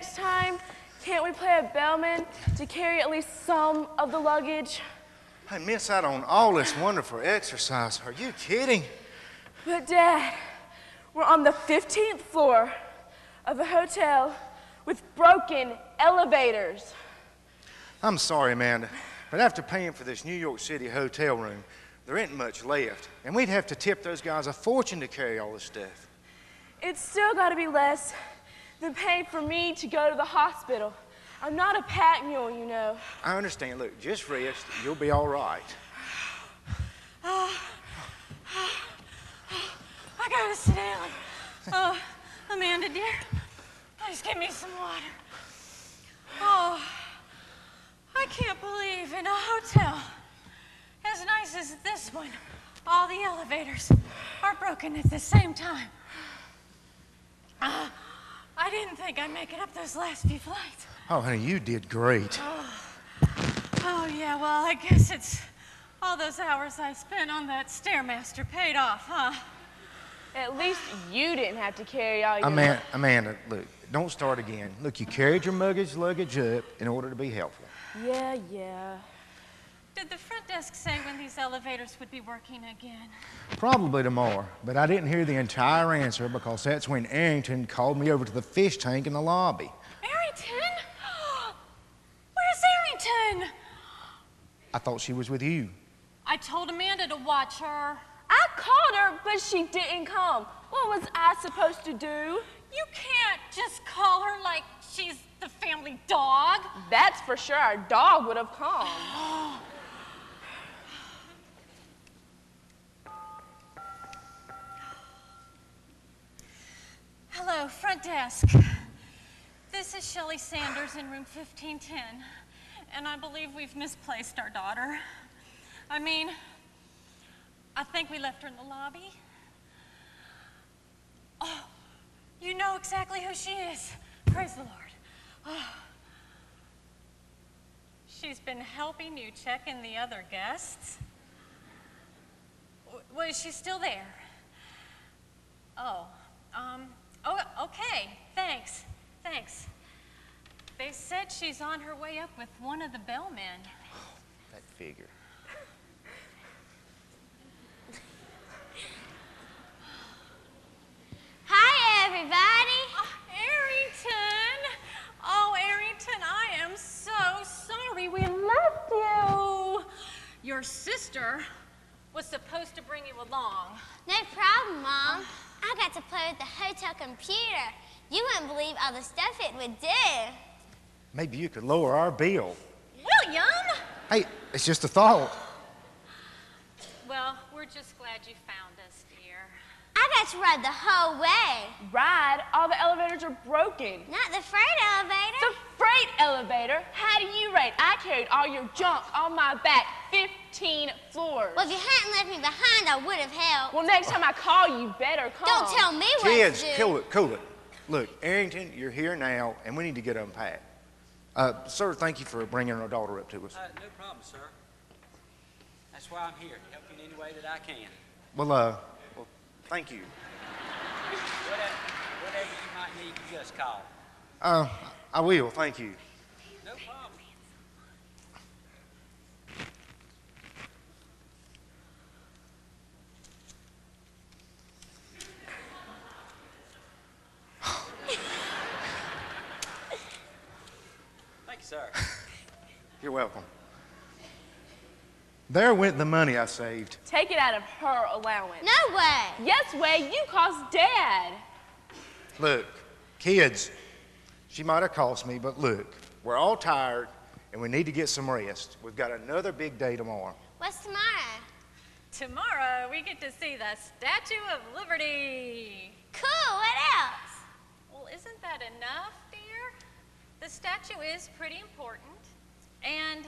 next time, can't we play a bellman to carry at least some of the luggage? I miss out on all this wonderful exercise. Are you kidding? But Dad, we're on the 15th floor of a hotel with broken elevators. I'm sorry, Amanda, but after paying for this New York City hotel room, there ain't much left, and we'd have to tip those guys a fortune to carry all this stuff. It's still got to be less than paying for me to go to the hospital. I'm not a pack mule, you know. I understand. Look, just rest. You'll be all right. I gotta sit down. Oh, Amanda, dear, please give me some water. Oh, I can't believe in a hotel as nice as this one, all the elevators are broken at the same time. I didn't think I'd make it up those last few flights. Oh, honey, you did great. Oh, yeah, well, I guess it's all those hours I spent on that Stairmaster paid off, huh? At least you didn't have to carry all your... Amanda, look, don't start again. Look, you carried your luggage up in order to be helpful. Yeah. Did the front desk say when these elevators would be working again? Probably tomorrow, but I didn't hear the entire answer because that's when Arrington called me over to the fish tank in the lobby. Arrington? Where's Arrington? I thought she was with you. I told Amanda to watch her. I called her, but she didn't come. What was I supposed to do? You can't just call her like she's the family dog. That's for sure. Our dog would have come. Hello, front desk. This is Shelley Sanders in room 1510, and I believe we've misplaced our daughter. I think we left her in the lobby. Oh, you know exactly who she is. Praise the Lord. Oh. She's been helping you check in the other guests. Was she still there? Oh, okay, thanks. They said she's on her way up with one of the bellmen. Oh, that figure. Hi, everybody. Arrington. Oh, Arrington, I am so sorry we left you. Your sister was supposed to bring you along. No problem, Mom. I got to play with the hotel computer. You wouldn't believe all the stuff it would do. Maybe you could lower our bill. William! Hey, it's just a thought. Well, we're just glad you found us, dear. I got to ride the whole way. Ride? All the elevators are broken. Not the freight elevator. The freight elevator? How do you rate? I carried all your junk on my back 15 floors. Well, if you hadn't left me behind, I would have helped. Well, next time I call, you better come. Don't tell me what Kids, to do. cool it. Look, Arrington, you're here now, and we need to get unpacked. Sir, thank you for bringing our daughter up to us. No problem, sir. That's why I'm here, to help you in any way that I can. Well, thank you. Whatever you might need, you just call. I will, thank you. No problem. Thank you, sir. You're welcome. There went the money I saved. Take it out of her allowance. No way. Yes way, you cost Dad. Look, kids, she might have cost me, but look, we're all tired and we need to get some rest. We've got another big day tomorrow. What's tomorrow? Tomorrow, we get to see the Statue of Liberty. Cool, what else? Well, isn't that enough, dear? The statue is pretty important, and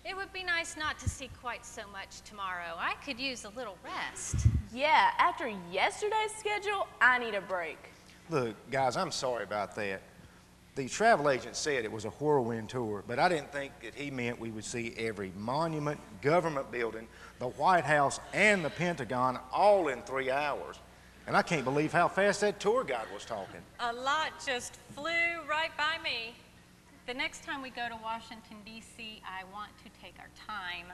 it would be nice not to see quite so much tomorrow. I could use a little rest. Yeah, after yesterday's schedule, I need a break. Look, guys, I'm sorry about that. The travel agent said it was a whirlwind tour, but I didn't think that he meant we would see every monument, government building, the White House, and the Pentagon all in 3 hours. And I can't believe how fast that tour guide was talking. A lot just flew right by me. The next time we go to Washington, D.C., I want to take our time.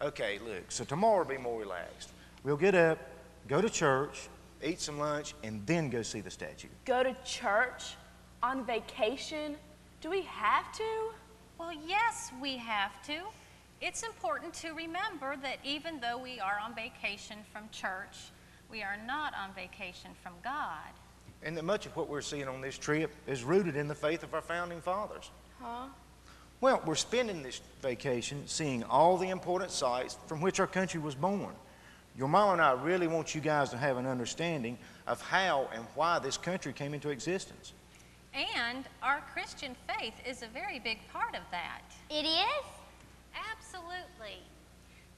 Okay, look, so tomorrow will be more relaxed. We'll get up, go to church, eat some lunch, and then go see the statue. Go to church? On vacation? Do we have to? Well, yes, we have to. It's important to remember that even though we are on vacation from church, we are not on vacation from God. And that much of what we're seeing on this trip is rooted in the faith of our founding fathers. Huh? Well, we're spending this vacation seeing all the important sites from which our country was born. Your mom and I really want you guys to have an understanding of how and why this country came into existence. And our Christian faith is a very big part of that. It is? Absolutely.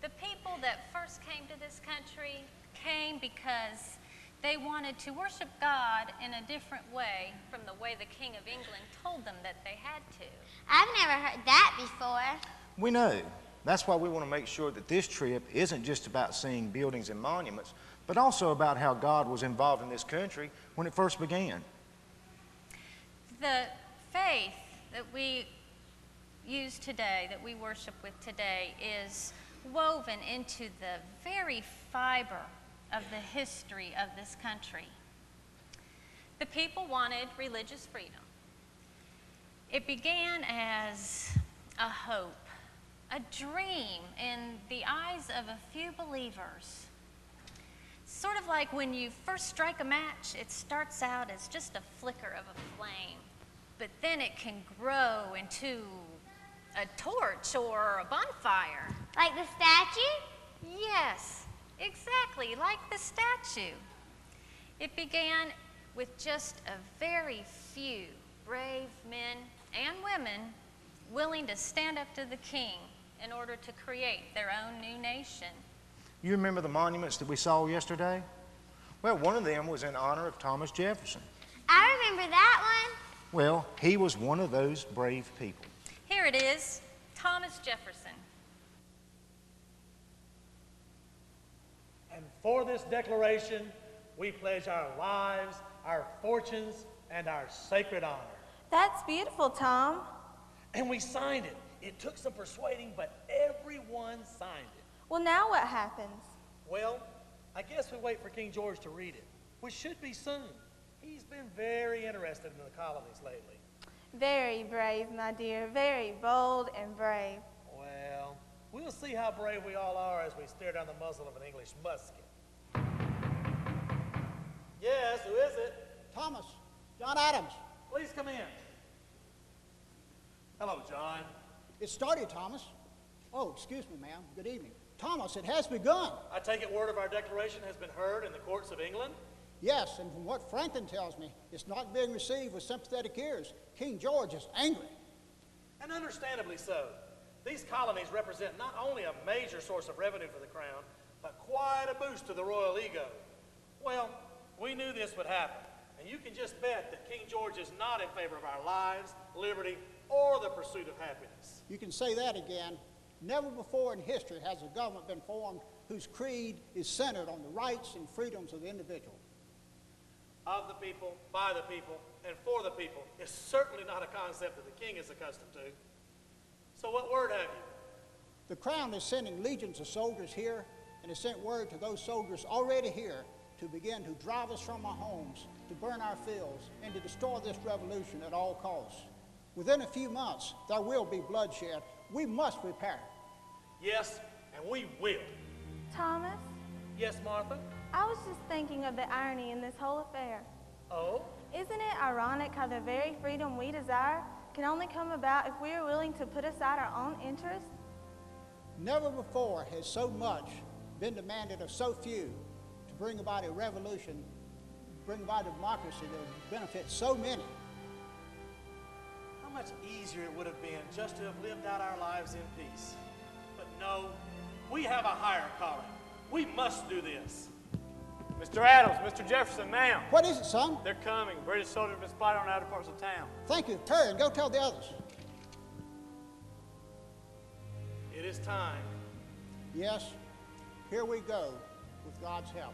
The people that first came to this country came because they wanted to worship God in a different way from the way the King of England told them that they had to. I've never heard that before. We know. That's why we want to make sure that this trip isn't just about seeing buildings and monuments, but also about how God was involved in this country when it first began. The faith that we use today, that we worship with today, is woven into the very fiber of the history of this country. The people wanted religious freedom. It began as a hope, a dream in the eyes of a few believers. Sort of like when you first strike a match, it starts out as just a flicker of a flame, but then it can grow into a torch or a bonfire. Like the statue? Yes, exactly, like the statue. It began with just a very few brave men and women willing to stand up to the king in order to create their own new nation. You remember the monuments that we saw yesterday? Well, one of them was in honor of Thomas Jefferson. I remember that one. Well, he was one of those brave people. Here it is, Thomas Jefferson. And for this declaration, we pledge our lives, our fortunes, and our sacred honor. That's beautiful, Tom. And we signed it. It took some persuading, but everyone signed it. Well, now what happens? Well, I guess we wait for King George to read it, which should be soon. He's been very interested in the colonies lately. Very brave, my dear. Very bold and brave. Well, we'll see how brave we all are as we stare down the muzzle of an English musket. Yes, who is it? Thomas. John Adams. Please come in. Hello, John. It started, Thomas. Oh, excuse me, ma'am. Good evening. Thomas, it has begun. I take it word of our declaration has been heard in the courts of England? Yes, and from what Franklin tells me, it's not being received with sympathetic ears. King George is angry. And understandably so. These colonies represent not only a major source of revenue for the crown, but quite a boost to the royal ego. Well, we knew this would happen, and you can just bet that King George is not in favor of our lives, liberty, or the pursuit of happiness. You can say that again. Never before in history has a government been formed whose creed is centered on the rights and freedoms of the individual. Of the people, by the people, and for the people is certainly not a concept that the king is accustomed to. So what word have you? The crown is sending legions of soldiers here, and has sent word to those soldiers already here to begin to drive us from our homes, to burn our fields, and to destroy this revolution at all costs. Within a few months, there will be bloodshed. We must prepare. Yes, and we will. Thomas, Yes, Martha? I was just thinking of the irony in this whole affair. Oh? Isn't it ironic how the very freedom we desire can only come about if we are willing to put aside our own interests? Never before has so much been demanded of so few to bring about a revolution, bring about a democracy that would benefit so many. How much easier it would have been just to have lived out our lives in peace. But no, we have a higher calling. We must do this. Mr. Adams, Mr. Jefferson, ma'am. What is it, son? They're coming. British soldiers have been spotted on outer parts of town. Thank you. Hurry and go tell the others. It is time. Yes, here we go with God's help.